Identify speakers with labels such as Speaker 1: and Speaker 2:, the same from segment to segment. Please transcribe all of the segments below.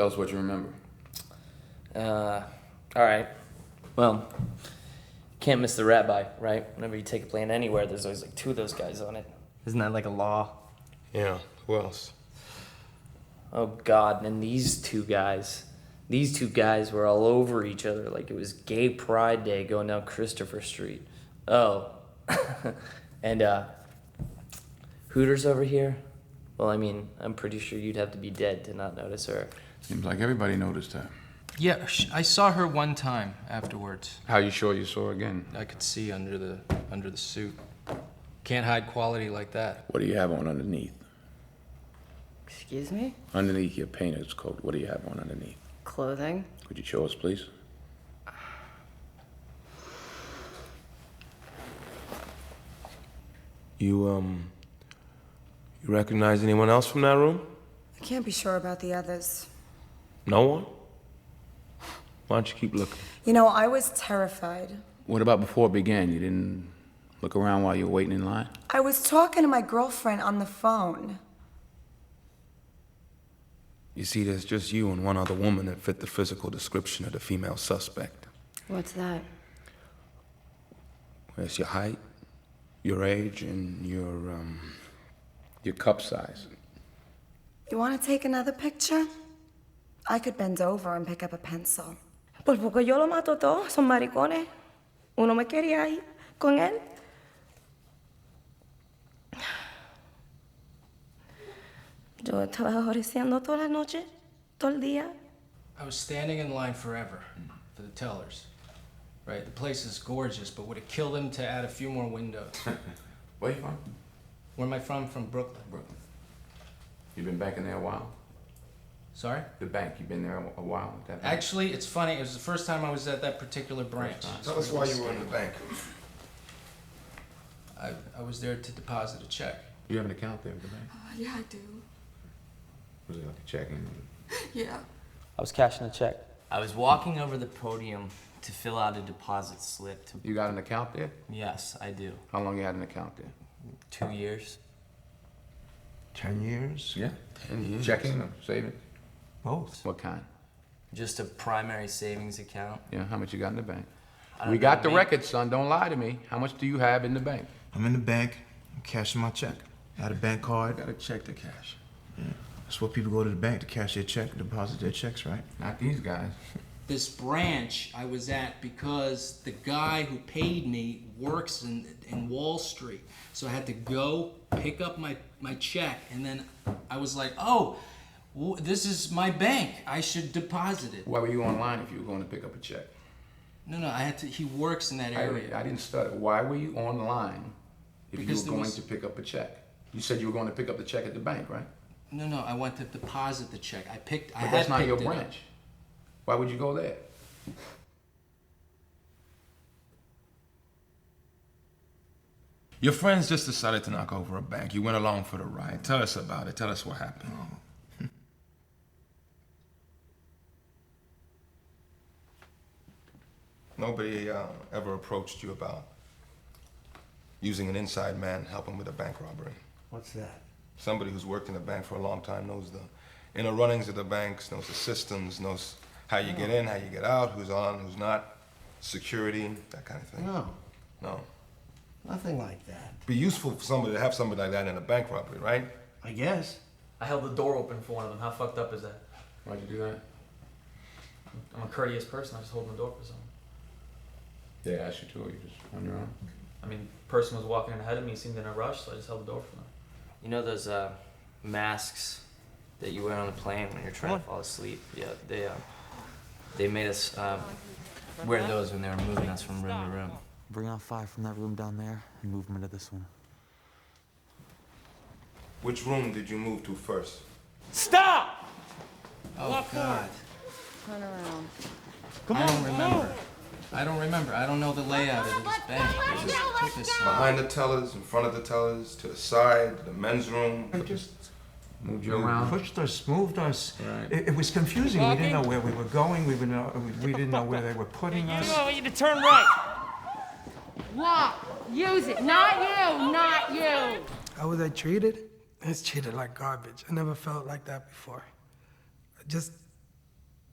Speaker 1: Tell us what you remember.
Speaker 2: Alright. Well, can't miss the rabbi, right? Whenever you take a plane anywhere, there's always like 2 of those guys on it. Isn't that like a law?
Speaker 3: Yeah, who else?
Speaker 2: Oh God, and these two guys were all over each other like it was Gay Pride Day going down Christopher Street. Oh, and Hooters over here? Well, I mean, I'm pretty sure you'd have to be dead to not notice her.
Speaker 1: Seems like everybody noticed her.
Speaker 4: Yeah, I saw her one time afterwards.
Speaker 1: How you sure you saw her again?
Speaker 4: I could see under the suit. Can't hide quality like that.
Speaker 1: What do you have on underneath?
Speaker 5: Excuse me?
Speaker 1: Underneath your painter's coat, what do you have on underneath?
Speaker 5: Clothing?
Speaker 1: Could you show us, please?
Speaker 3: You recognize anyone else from that room?
Speaker 6: I can't be sure about the others.
Speaker 3: No one? Why don't you keep looking?
Speaker 6: You know, I was terrified.
Speaker 1: What about before it began? You didn't look around while you were waiting in line?
Speaker 6: I was talking to my girlfriend on the phone.
Speaker 3: You see, there's just you and one other woman that fit the physical description of the female suspect.
Speaker 5: What's that?
Speaker 3: It's your height, your age, and
Speaker 1: Your cup size.
Speaker 6: You want to take another picture? I could bend over and pick up a pencil.
Speaker 7: Pues porque yo lo mato todo, son maricones. Uno me quería ir con él. Yo estaba joreceando toda la noche, todo el día.
Speaker 4: I was standing in line forever for the tellers. Right, the place is gorgeous, but would it kill them to add a few more windows?
Speaker 1: Where you from?
Speaker 4: Where am I from? From Brooklyn.
Speaker 1: Brooklyn. You been back in there a while?
Speaker 4: Sorry?
Speaker 1: The bank, you been there a while at that bank?
Speaker 4: Actually, it's funny. It was the first time I was at that particular branch.
Speaker 3: Tell us why you were in the bank.
Speaker 4: I was there to deposit a check.
Speaker 1: You have an account there at the bank?
Speaker 6: Yeah, I do.
Speaker 1: Was it like a checking?
Speaker 6: Yeah.
Speaker 2: I was cashing a check. I was walking over the podium to fill out a deposit slip.
Speaker 1: You got an account there?
Speaker 2: Yes, I do.
Speaker 1: How long you had an account there?
Speaker 2: 2 years.
Speaker 3: 10 years?
Speaker 1: Yeah.
Speaker 3: 10 years.
Speaker 1: Checking or saving?
Speaker 3: Both.
Speaker 1: What kind?
Speaker 2: Just a primary savings account.
Speaker 1: Yeah, how much you got in the bank?
Speaker 2: I don't
Speaker 1: We
Speaker 2: know,
Speaker 1: got the
Speaker 2: maybe-
Speaker 1: record, son. Don't lie to me. How much do you have in the bank?
Speaker 8: I'm in the bank, I'm cashing my check. I had a bank card.
Speaker 3: Got a check to cash.
Speaker 8: Yeah. That's what people go to the bank to cash their check, deposit their checks, right?
Speaker 1: Not these guys.
Speaker 4: This branch I was at because the guy who paid me works in Wall Street. So I had to go pick up my check, and then I was like, oh, this is my bank. I should deposit it.
Speaker 1: Why were you online if you were going to pick up a check?
Speaker 4: No, I had to. He works in that area.
Speaker 1: I didn't stutter. Why were you online if
Speaker 4: Because
Speaker 1: you were going to pick up a check? You said you were going to pick up the check at the bank, right?
Speaker 4: No, I went to deposit the check.
Speaker 1: But that's not your branch. Why would you go there?
Speaker 3: Your friends just decided to knock over a bank. You went along for the ride. Tell us about it. Tell us what happened. Nobody ever approached you about using an inside man helping with a bank robbery?
Speaker 9: What's that?
Speaker 3: Somebody who's worked in a bank for a long time knows the inner runnings of the banks, knows the systems, knows how you get in, how you get out, who's on, who's not, security, that kind of thing. No.
Speaker 9: Nothing like that.
Speaker 3: Be useful for somebody to have somebody like that in a bank robbery, right?
Speaker 9: I guess.
Speaker 2: I held the door open for one of them. How fucked up is that?
Speaker 1: Why'd you do that?
Speaker 2: I'm a courteous person. I just hold the door for someone.
Speaker 1: Yeah, I asked you to, or you just on your own?
Speaker 2: I mean, person was walking ahead of me, seemed in a rush, so I just held the door for them. You know those masks that you wear on the plane when you're trying to fall asleep? Yeah, they made us wear those when they were moving us from room to room.
Speaker 10: Bring out 5 from that room down there and move them into this one.
Speaker 3: Which room did you move to first?
Speaker 2: Stop!
Speaker 4: Oh, God.
Speaker 5: Turn around.
Speaker 4: I don't remember. I don't know the layout of this bank. They just took us
Speaker 3: Behind the tellers, in front of the tellers, to the side, the men's room.
Speaker 9: I just
Speaker 1: Moved you around?
Speaker 9: pushed us, moved us.
Speaker 1: Right.
Speaker 9: It was confusing. We didn't know where we were going. We didn't know where they were putting us.
Speaker 7: I want you to turn right.
Speaker 5: Walk. Use it. Not you. Not you.
Speaker 11: How was I treated? It's treated like garbage. I never felt like that before.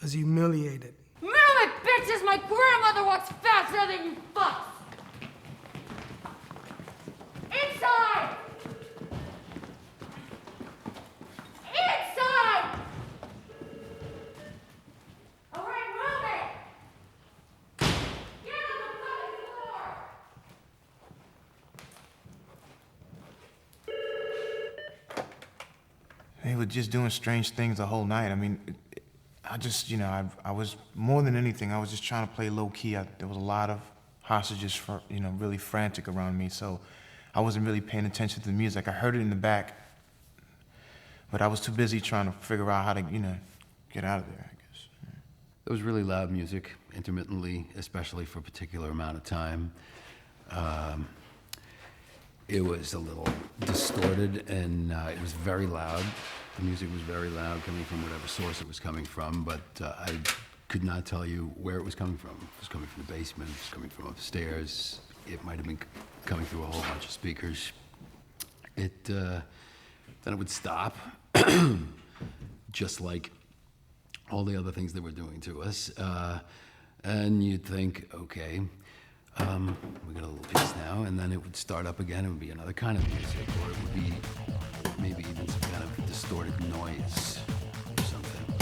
Speaker 11: was humiliated.
Speaker 5: Move it, bitches! My grandmother walks faster than you fucks! Inside! Inside! All right, move it! Get on the fucking floor!
Speaker 8: They were just doing strange things the whole night. I mean, I just, you know, I was, more than anything, I was just trying to play low key. There was a lot of hostages, you know, really frantic around me, so I wasn't really paying attention to the music. I heard it in the back, but I was too busy trying to figure out how to, you know, get out of there, I guess.
Speaker 12: There was really loud music, intermittently, especially for a particular amount of time. It was a little distorted, and it was very loud. The music was very loud, coming from whatever source it was coming from, but I could not tell you where it was coming from. It was coming from the basement, it was coming from upstairs. It might have been coming through a whole bunch of speakers. Then it would stop, just like all the other things they were doing to us. And you'd think, okay, we got a little piece now, and then it would start up again. It would be another kind of music, or it would be maybe even some kind of distorted noise or something.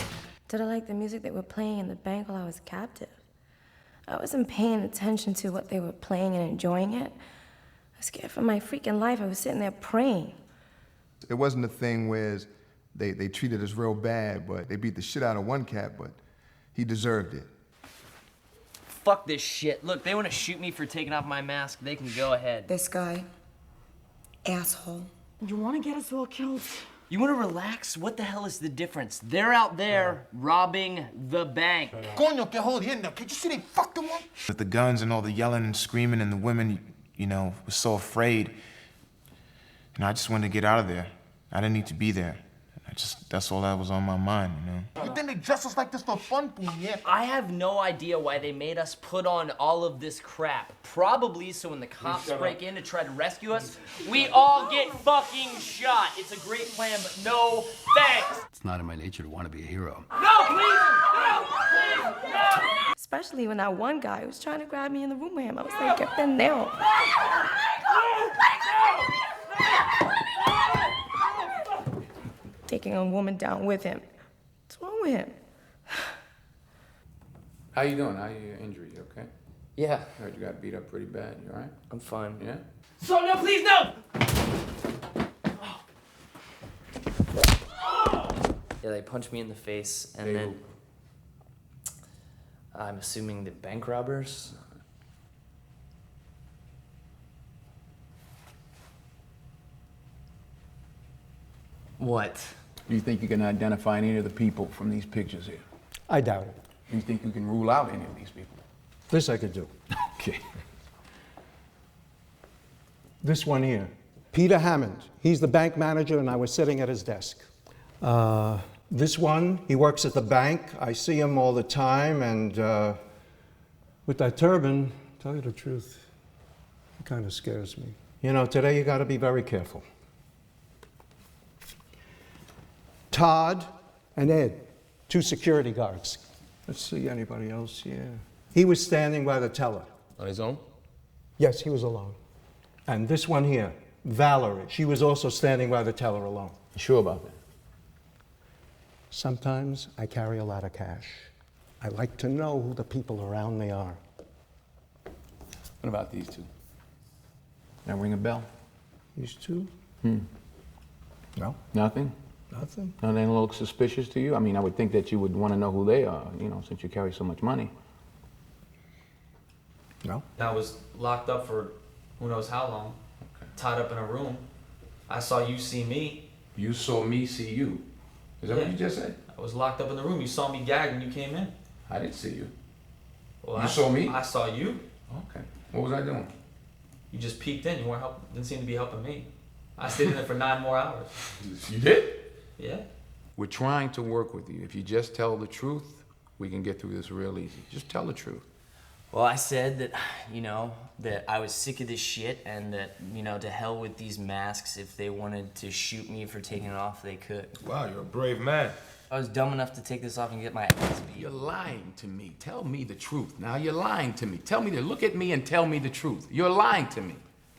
Speaker 7: Did I like the music they were playing in the bank while I was captive? I wasn't paying attention to what they were playing and enjoying it. I was scared for my freaking life. I was sitting there praying.
Speaker 13: It wasn't a thing where they treated us real bad, but they beat the shit out of one cat, but he deserved it.
Speaker 2: Fuck this shit. Look, they want to shoot me for taking off my mask. They can go ahead.
Speaker 6: This guy, asshole.
Speaker 5: You want to get us all killed?
Speaker 2: You want to relax? What the hell is the difference? They're out there robbing the bank.
Speaker 8: Coño, que jodiendo. Can't you see they fucked them up? With the guns and all the yelling and screaming, and the women, you know, were so afraid. And I just wanted to get out of there. I didn't need to be there. That's all that was on my mind, you know?
Speaker 9: You think they dress us like this for fun, yeah?
Speaker 2: I have no idea why they made us put on all of this crap. Probably so when the cops break in to try to rescue us, we all get fucking shot. It's a great plan, but no thanks.
Speaker 12: It's not in my nature to want to be a hero.
Speaker 2: No, please! No, please! No!
Speaker 7: Especially when that one guy was trying to grab me in the room with him. I was like, get them now. Taking a woman down with him. What's wrong with him?
Speaker 1: How you doing? How are your injuries? You okay?
Speaker 2: Yeah.
Speaker 1: I heard you got beat up pretty bad. You all right?
Speaker 2: I'm fine.
Speaker 1: Yeah?
Speaker 2: So, no, please, no! Yeah, they punched me in the face, and then I'm assuming the bank robbers. What?
Speaker 1: Do you think you can identify any of the people from these pictures here?
Speaker 14: I doubt it.
Speaker 1: Do you think you can rule out any of these people?
Speaker 14: This I could do.
Speaker 1: Okay.
Speaker 14: This one here, Peter Hammond. He's the bank manager, and I was sitting at his desk. This one, he works at the bank. I see him all the time, and with that turban, tell you the truth, it kind of scares me. You know, today you got to be very careful. Todd and Ed, two security guards. Let's see, anybody else here? He was standing by the teller.
Speaker 3: On his own?
Speaker 14: Yes, he was alone. And this one here, Valerie, she was also standing by the teller alone.
Speaker 1: You sure about that?
Speaker 14: Sometimes I carry a lot of cash. I like to know who the people around me are.
Speaker 1: What about these two? That ring a bell?
Speaker 14: These two? No.
Speaker 1: Nothing?
Speaker 14: Nothing.
Speaker 1: Nothing look suspicious to you? I mean, I would think that you would want to know who they are, you know, since you carry so much money.
Speaker 14: No.
Speaker 2: I was locked up for who knows how long, tied up in a room. I saw you see me.
Speaker 1: You saw me see you. Is that what you just said?
Speaker 2: I was locked up in the room. You saw me gagged when you came in.
Speaker 1: I didn't see you.
Speaker 2: Well,
Speaker 1: You saw me?
Speaker 2: I saw you.
Speaker 1: Okay. What was I doing?
Speaker 2: You just peeked in. You weren't didn't seem to be helping me. I stayed in there for 9 more hours.
Speaker 1: You did?
Speaker 2: Yeah.
Speaker 1: We're trying to work with you. If you just tell the truth, we can get through this real easy. Just tell the truth.
Speaker 2: Well, I said that, you know, that I was sick of this shit and that, you know, to hell with these masks. If they wanted to shoot me for taking it off, they could.
Speaker 3: Wow, you're a brave man.
Speaker 2: I was dumb enough to take this off and get my ass beat.
Speaker 1: You're lying to me. Tell me the truth. Now you're lying to me. Tell me to look at me and tell me the truth. You're lying to me.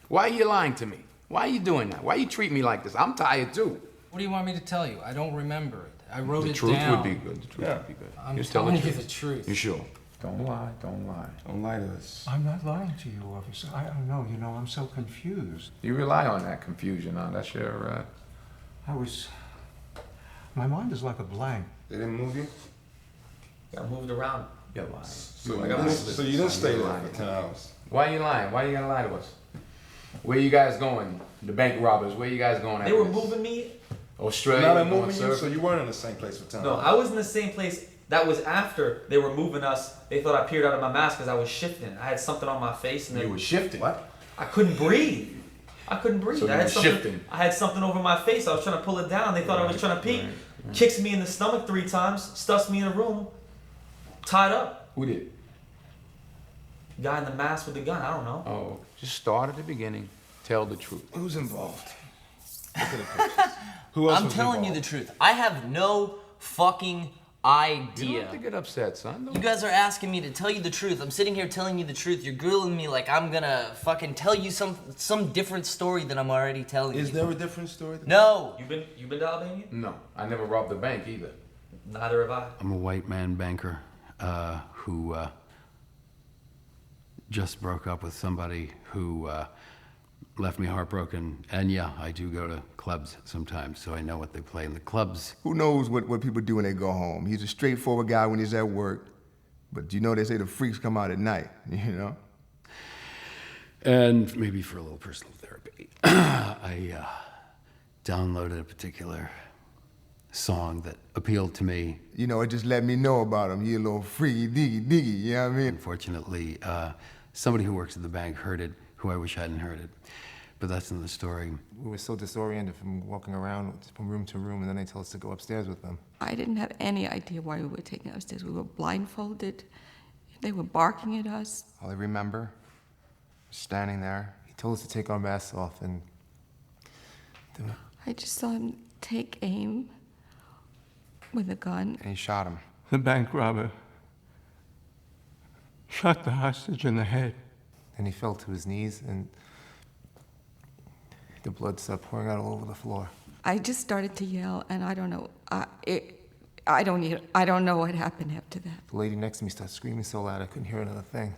Speaker 1: Why are you lying to me? Why are you doing that? Why you treat me like this? I'm tired too.
Speaker 4: What do you want me to tell you? I don't remember it. I wrote it down.
Speaker 1: The truth would be good. The truth would be good.
Speaker 4: I'm
Speaker 1: Just tell
Speaker 4: telling you the truth.
Speaker 1: You sure? Don't lie. Don't lie.
Speaker 3: Don't lie to us.
Speaker 14: I'm not lying to you, officer. I don't know. You know, I'm so confused.
Speaker 1: You rely on that confusion, huh? That's your,
Speaker 14: My mind is like a blank.
Speaker 3: They didn't move you?
Speaker 2: Got moved around.
Speaker 1: You're lying.
Speaker 3: So you didn't stay there for 10 hours?
Speaker 1: Why are you lying? Why are you gonna lie to us? Where you guys going? The bank robbers. Where you guys going?
Speaker 11: They were moving me.
Speaker 1: Australia.
Speaker 3: Now they're moving you, so you weren't in the same place for 10 hours?
Speaker 11: No, I was in the same place. That was after they were moving us. They thought I peered out of my mask because I was shifting. I had something on my face, and
Speaker 1: You were shifting.
Speaker 11: What? I couldn't breathe. I couldn't breathe.
Speaker 1: So
Speaker 11: I had
Speaker 1: you were
Speaker 11: something.
Speaker 1: shifting.
Speaker 11: I had something over my face. I was trying to pull it down. They thought I was trying to peek.
Speaker 1: Right.
Speaker 11: Kicks me in the stomach 3 times. Stuffs me in a room. Tied up.
Speaker 1: Who did?
Speaker 11: Guy in the mask with the gun. I don't know.
Speaker 1: Oh, just start at the beginning. Tell the truth.
Speaker 3: Who's involved? Look at the pictures. Who else
Speaker 2: I'm
Speaker 3: was
Speaker 2: telling you
Speaker 3: involved?
Speaker 2: the truth. I have no fucking idea.
Speaker 1: You don't have to get upset, son.
Speaker 2: You guys are asking me to tell you the truth. I'm sitting here telling you the truth. You're grilling me like I'm gonna fucking tell you some different story than I'm already telling you.
Speaker 3: Is there a different story?
Speaker 2: No.
Speaker 11: You been to Albania?
Speaker 1: No, I never robbed a bank either.
Speaker 11: Neither have I.
Speaker 12: I'm a white man banker who just broke up with somebody who left me heartbroken. And yeah, I do go to clubs sometimes, so I know what they play in the clubs.
Speaker 13: Who knows what people do when they go home? He's a straightforward guy when he's at work, but you know they say the freaks come out at night, you know?
Speaker 12: And maybe for a little personal therapy. I downloaded a particular song that appealed to me.
Speaker 13: You know, it just let me know about him. He a little freaky diggy, you know what I mean?
Speaker 12: Unfortunately, somebody who works at the bank heard it, who I wish hadn't heard it. But that's another story.
Speaker 8: We were so disoriented from walking around from room to room, and then they told us to go upstairs with them.
Speaker 5: I didn't have any idea why we were taken upstairs. We were blindfolded. They were barking at us.
Speaker 8: All I remember, standing there, he told us to take our masks off and do it.
Speaker 5: I just saw him take aim with a gun.
Speaker 8: And he shot him.
Speaker 14: The bank robber shot the hostage in the head.
Speaker 8: Then he fell to his knees, and the blood started pouring out all over the floor.
Speaker 5: I just started to yell, and I don't know. I don't know what happened after that.
Speaker 8: The lady next to me started screaming so loud I couldn't hear another thing.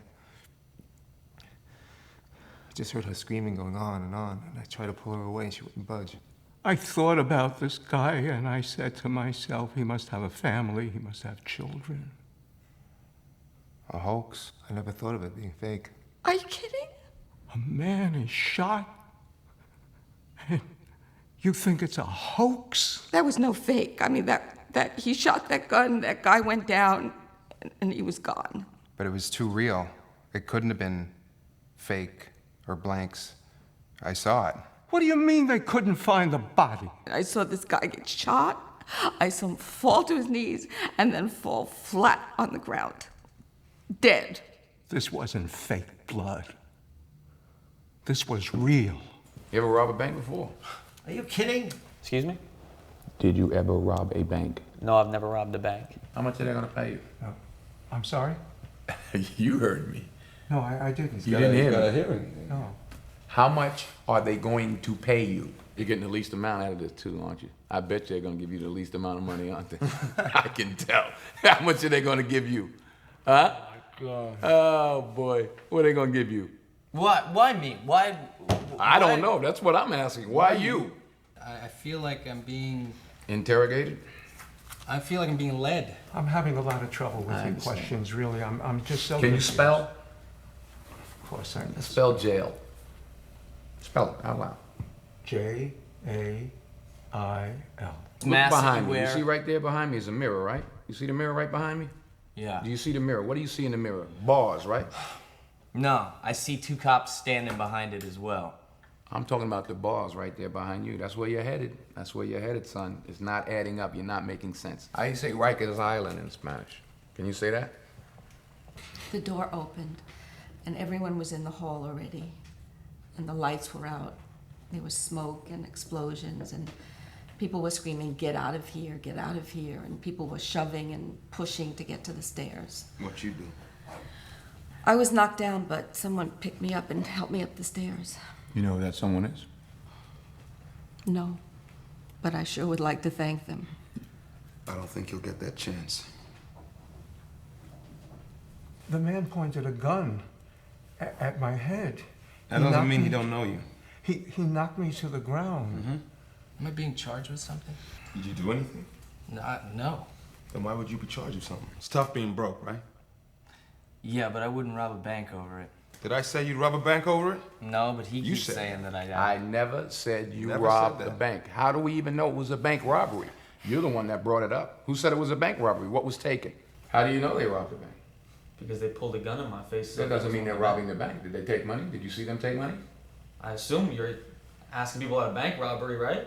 Speaker 8: I just heard her screaming going on, and I tried to pull her away, and she wouldn't budge.
Speaker 14: I thought about this guy, and I said to myself, he must have a family, he must have children.
Speaker 8: A hoax? I never thought of it being fake.
Speaker 5: Are you kidding?
Speaker 14: A man is shot, and you think it's a hoax?
Speaker 5: That was no fake. I mean, that he shot that gun, that guy went down, and he was gone.
Speaker 8: But it was too real. It couldn't have been fake or blanks. I saw it.
Speaker 14: What do you mean they couldn't find the body?
Speaker 5: I saw this guy get shot. I saw him fall to his knees and then fall flat on the ground. Dead.
Speaker 14: This wasn't fake blood. This was real.
Speaker 1: You ever rob a bank before?
Speaker 11: Are you kidding?
Speaker 2: Excuse me?
Speaker 1: Did you ever rob a bank?
Speaker 2: No, I've never robbed a bank.
Speaker 1: How much are they gonna pay you?
Speaker 14: I'm sorry?
Speaker 1: You heard me.
Speaker 14: No, I didn't.
Speaker 1: You didn't hear me.
Speaker 3: hearing.
Speaker 14: No.
Speaker 1: How much are they going to pay you? You're getting the least amount out of this too, aren't you? I bet they're gonna give you the least amount of money, aren't they? I can tell. How much are they gonna give you? Huh?
Speaker 2: God.
Speaker 1: Oh boy, what are they gonna give you?
Speaker 2: Why me? Why?
Speaker 1: I don't know. That's what I'm asking. Why you?
Speaker 4: I feel like I'm being
Speaker 1: Interrogated?
Speaker 4: I feel like I'm being led.
Speaker 14: I'm having a lot of trouble with
Speaker 1: I
Speaker 14: your
Speaker 1: understand.
Speaker 14: questions, really. I'm just so
Speaker 1: Can you
Speaker 14: confused.
Speaker 1: spell?
Speaker 14: Of course I can.
Speaker 1: Spell jail. Spell it out loud.
Speaker 14: J-A-I-L.
Speaker 1: Look
Speaker 2: Mask
Speaker 1: behind me. You
Speaker 2: everywhere.
Speaker 1: see right there behind me is a mirror, right? You see the mirror right behind me?
Speaker 2: Yeah.
Speaker 1: Do you see the mirror? What do you see in the mirror? Bars, right?
Speaker 2: No, I see 2 cops standing behind it as well.
Speaker 1: I'm talking about the bars right there behind you. That's where you're headed. That's where you're headed, son. It's not adding up. You're not making sense. I say Rikers Island in Spanish. Can you say that?
Speaker 5: The door opened, and everyone was in the hall already, and the lights were out. There was smoke and explosions, and People were screaming, get out of here, and people were shoving and pushing to get to the stairs.
Speaker 3: What you do?
Speaker 5: I was knocked down, but someone picked me up and helped me up the stairs.
Speaker 1: You know who that someone is?
Speaker 5: No, but I sure would like to thank them.
Speaker 3: I don't think you'll get that chance.
Speaker 9: The man pointed a gun at my head.
Speaker 3: That doesn't mean he don't know you.
Speaker 9: He knocked me to the ground.
Speaker 3: Mm-hmm.
Speaker 4: Am I being charged with something?
Speaker 3: Did you do anything?
Speaker 4: No.
Speaker 3: Then why would you be charged with something? It's tough being broke, right?
Speaker 2: Yeah, but I wouldn't rob a bank over it.
Speaker 3: Did I say you'd rob a bank over it?
Speaker 2: No, but he
Speaker 3: You
Speaker 2: keeps
Speaker 3: said
Speaker 2: saying that
Speaker 1: I never said you
Speaker 3: Never
Speaker 1: robbed
Speaker 3: said
Speaker 1: the
Speaker 3: that.
Speaker 1: bank. How do we even know it was a bank robbery? You're the one that brought it up. Who said it was a bank robbery? What was taken? How do you know they robbed the bank?
Speaker 11: Because they pulled a gun in my face.
Speaker 1: That doesn't mean they're robbing the bank. Did they take money? Did you see them take money?
Speaker 11: I assume you're asking people about a bank robbery, right?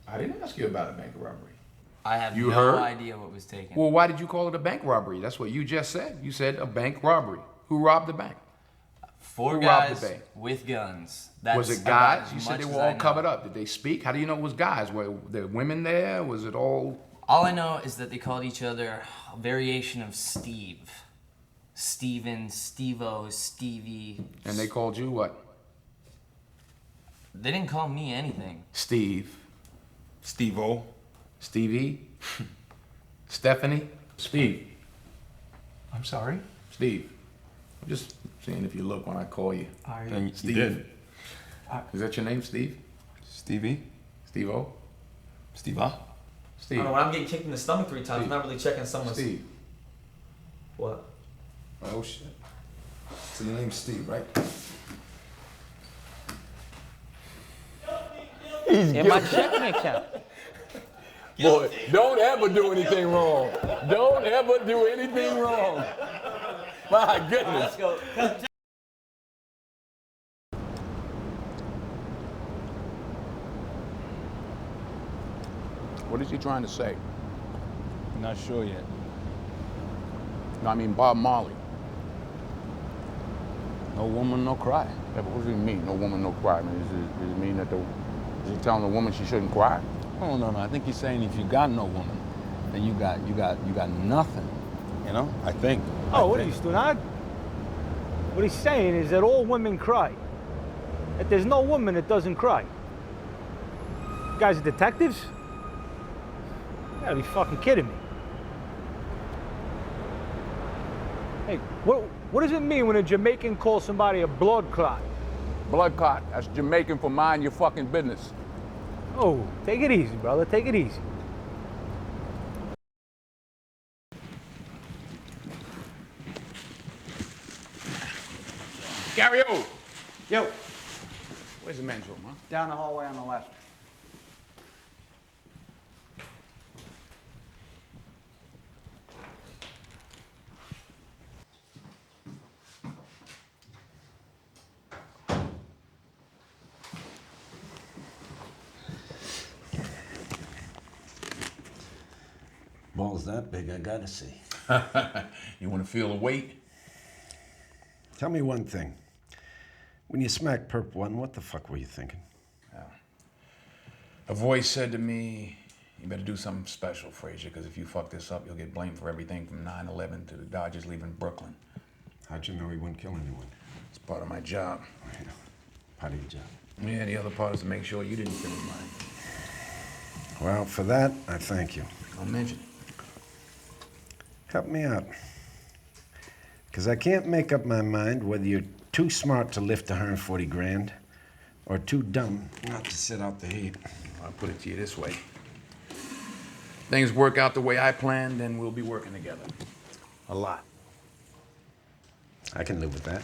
Speaker 1: I didn't ask you about a bank robbery.
Speaker 2: I have
Speaker 1: You
Speaker 2: no
Speaker 1: heard?
Speaker 2: idea what was taken.
Speaker 1: Well, why did you call it a bank robbery? That's what you just said. You said a bank robbery. Who robbed the bank?
Speaker 2: Four
Speaker 1: Who robbed
Speaker 2: guys
Speaker 1: the bank?
Speaker 2: with guns.
Speaker 1: Was it
Speaker 2: about
Speaker 1: guys?
Speaker 2: as
Speaker 1: You said
Speaker 2: much
Speaker 1: they
Speaker 2: as
Speaker 1: were
Speaker 2: I
Speaker 1: all
Speaker 2: know.
Speaker 1: covered up. Did they speak? How do you know it was guys? Were there women there? Was it all...
Speaker 2: All I know is that they called each other a variation of Steve. Steven, Steve-O, Stevie.
Speaker 1: And they called you what?
Speaker 2: They didn't call me anything.
Speaker 1: Steve.
Speaker 3: Steve-O.
Speaker 1: Stevie. Stephanie. Steve.
Speaker 9: I'm sorry?
Speaker 1: Steve. I'm just seeing if you look when I call you.
Speaker 3: And you
Speaker 1: Steve.
Speaker 3: did.
Speaker 1: Is that your name, Steve?
Speaker 3: Stevie?
Speaker 1: Steve-O?
Speaker 3: Steve-A?
Speaker 11: I
Speaker 1: Steve.
Speaker 11: don't know, when I'm getting kicked in the stomach 3 times,
Speaker 1: Steve.
Speaker 11: I'm not really checking someone's...
Speaker 1: Steve.
Speaker 11: What?
Speaker 3: Oh, shit. So your name's Steve, right?
Speaker 2: In my checking account.
Speaker 1: Boy, don't ever do anything wrong. Don't ever do anything wrong. My goodness.
Speaker 2: Let's go.
Speaker 1: What is he trying to say?
Speaker 15: Not sure yet.
Speaker 1: No, I mean Bob Marley.
Speaker 15: No woman, no cry.
Speaker 1: Yeah, but what does he mean? No woman, no cry. I mean, does it mean that is he telling the woman she shouldn't cry?
Speaker 15: Oh no, I think he's saying if you got no woman, then you got nothing. You know? I think.
Speaker 16: Oh, what are you, Stunad? What he's saying is that all women cry. That there's no woman that doesn't cry. You guys are detectives? You gotta be fucking kidding me. Hey, what does it mean when a Jamaican calls somebody a blood clot?
Speaker 1: Blood clot. That's Jamaican for mind your fucking business.
Speaker 16: Oh, take it easy, brother. Take it easy.
Speaker 1: Gary O!
Speaker 17: Yo,
Speaker 1: Where's the men's room, huh?
Speaker 17: down the hallway on the left.
Speaker 15: Ball's that big, I gotta see.
Speaker 1: You want to feel the weight?
Speaker 15: Tell me one thing. When you smacked Perp 1, what the fuck were you thinking?
Speaker 1: A voice said to me, you better do something special, Frazier, because if you fuck this up, you'll get blamed for everything from 9/11 to the Dodgers leaving Brooklyn.
Speaker 15: How'd you know he wouldn't kill anyone?
Speaker 1: It's part of my job.
Speaker 15: Part of your job.
Speaker 1: Yeah, the other part is to make sure you didn't kill mine.
Speaker 15: Well, for that, I thank you.
Speaker 1: Don't mention it.
Speaker 15: Help me out. Because I can't make up my mind whether you're too smart to lift 140 grand or too dumb not to sit out the heat.
Speaker 1: I'll put it to you this way. Things work out the way I planned, then we'll be working together. A lot.
Speaker 15: I can live with that.